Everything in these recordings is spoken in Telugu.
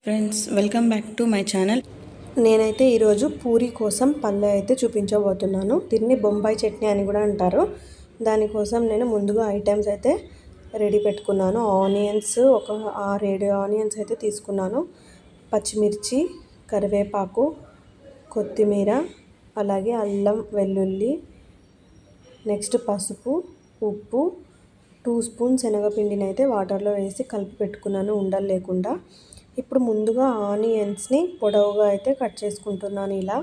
Friends, welcome back to my channel. నేనైతే ఈరోజు పూరి కోసం పల్లె అయితే చూపించబోతున్నాను. దీన్ని బొంబాయి చట్నీ అని కూడా అంటారు. దానికోసం నేను ముందుగా ఐటమ్స్ అయితే రెడీ పెట్టుకున్నాను. ఆనియన్స్ ఒక 6-7 ఆనియన్స్ అయితే తీసుకున్నాను. పచ్చిమిర్చి, కరివేపాకు, కొత్తిమీర, అలాగే అల్లం వెల్లుల్లి, నెక్స్ట్ పసుపు, ఉప్పు, 2 స్పూన్స్ శనగపిండిని అయితే వాటర్లో వేసి కలిపి పెట్టుకున్నాను ఉండలు లేకుండా. ఇప్పుడు ముందుగా ఆనియన్స్ని పొడవుగా అయితే కట్ చేసుకుంటున్నాను ఇలా.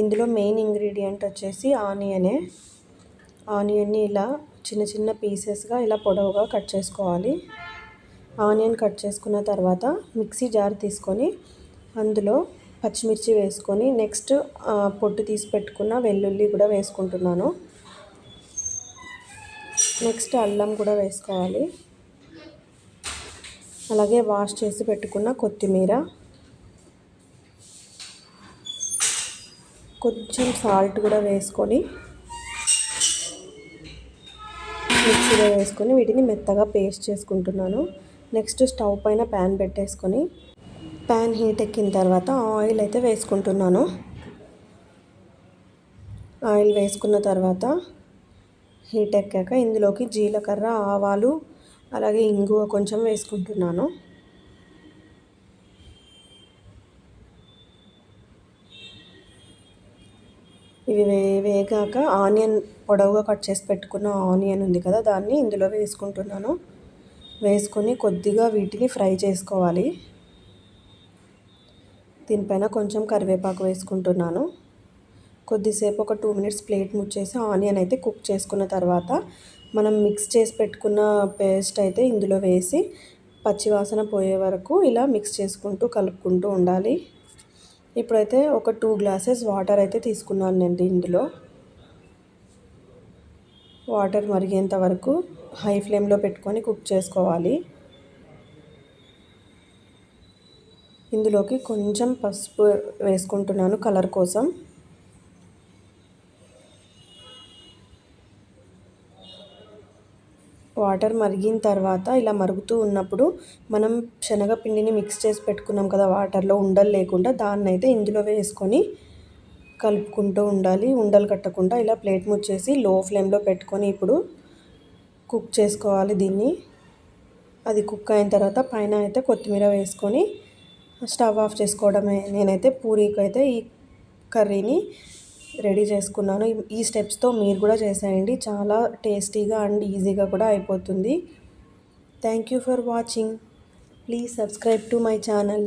ఇందులో మెయిన్ ఇంగ్రీడియంట్ వచ్చేసి ఆనియన్ని ఇలా చిన్న చిన్న పీసెస్గా ఇలా పొడవుగా కట్ చేసుకోవాలి. ఆనియన్ కట్ చేసుకున్న తర్వాత మిక్సీ జార్ తీసుకొని అందులో పచ్చిమిర్చి వేసుకొని నెక్స్ట్ పొట్టు తీసి పెట్టుకున్న వెల్లుల్లి కూడా వేసుకుంటున్నాను. నెక్స్ట్ అల్లం కూడా వేసుకోవాలి. అలాగే వాష్ చేసి పెట్టుకున్న కొత్తిమీర, కొంచెం సాల్ట్ కూడా వేసుకొని మిక్సీలో వేసుకొని వీటిని మెత్తగా పేస్ట్ చేసుకుంటున్నాను. నెక్స్ట్ స్టవ్ పైన ప్యాన్ పెట్టేసుకొని ప్యాన్ హీట్ ఎక్కిన తర్వాత ఆయిల్ అయితే వేసుకుంటున్నాను. ఆయిల్ వేసుకున్న తర్వాత హీట్ ఎక్కాక ఇందులోకి జీలకర్ర, ఆవాలు, అలాగే ఇంగువ కొంచెం వేసుకుంటున్నాను. ఇవి వేగాక ఆనియన్ పొడవుగా కట్ చేసి పెట్టుకున్న ఆనియన్ ఉంది కదా, దాన్ని ఇందులో వేసుకుంటున్నాను. వేసుకొని కొద్దిగా వీటిని ఫ్రై చేసుకోవాలి. దీనిపైన కొంచెం కరివేపాకు వేసుకుంటున్నాను. కొద్దిసేపు ఒక 2 మినిట్స్ ప్లేట్ ముచ్చేసి ఆనియన్ అయితే కుక్ చేసుకున్న తర్వాత మనం మిక్స్ చేసి పెట్టుకున్న పేస్ట్ అయితే ఇందులో వేసి పచ్చివాసన పోయే వరకు ఇలా మిక్స్ చేసుకుంటూ కలుపుకుంటూ ఉండాలి. ఇప్పుడైతే ఒక 2 గ్లాసెస్ వాటర్ అయితే తీసుకున్నాను నేను. ఇందులో వాటర్ మరిగేంత వరకు హై ఫ్లేమ్లో పెట్టుకొని కుక్ చేసుకోవాలి. ఇందులోకి కొంచెం పసుపు వేసుకుంటున్నాను కలర్ కోసం. వాటర్ మరిగిన తర్వాత ఇలా మరుగుతూ ఉన్నప్పుడు మనం శనగపిండిని మిక్స్ చేసి పెట్టుకున్నాం కదా వాటర్లో, ఉండలు లేకుండా దాన్ని అయితే ఇందులో వేసుకొని కలుపుకుంటూ ఉండాలి. ఉండలు కట్టకుండా ఇలా ప్లేట్ ముచ్చేసి లో ఫ్లేమ్లో పెట్టుకొని ఇప్పుడు కుక్ చేసుకోవాలి దీన్ని. అది కుక్ అయిన తర్వాత పైన అయితే కొత్తిమీర వేసుకొని స్టవ్ ఆఫ్ చేసుకోవడమే. నేనైతే పూరీకి అయితే ఈ కర్రీని రెడీ చేసుకున్నాను. ఈ స్టెప్స్తో మీరు కూడా చేసేయండి. చాలా టేస్టీగా అండ్ ఈజీగా కూడా అయిపోతుంది. Thank you for watching. Please subscribe to my channel.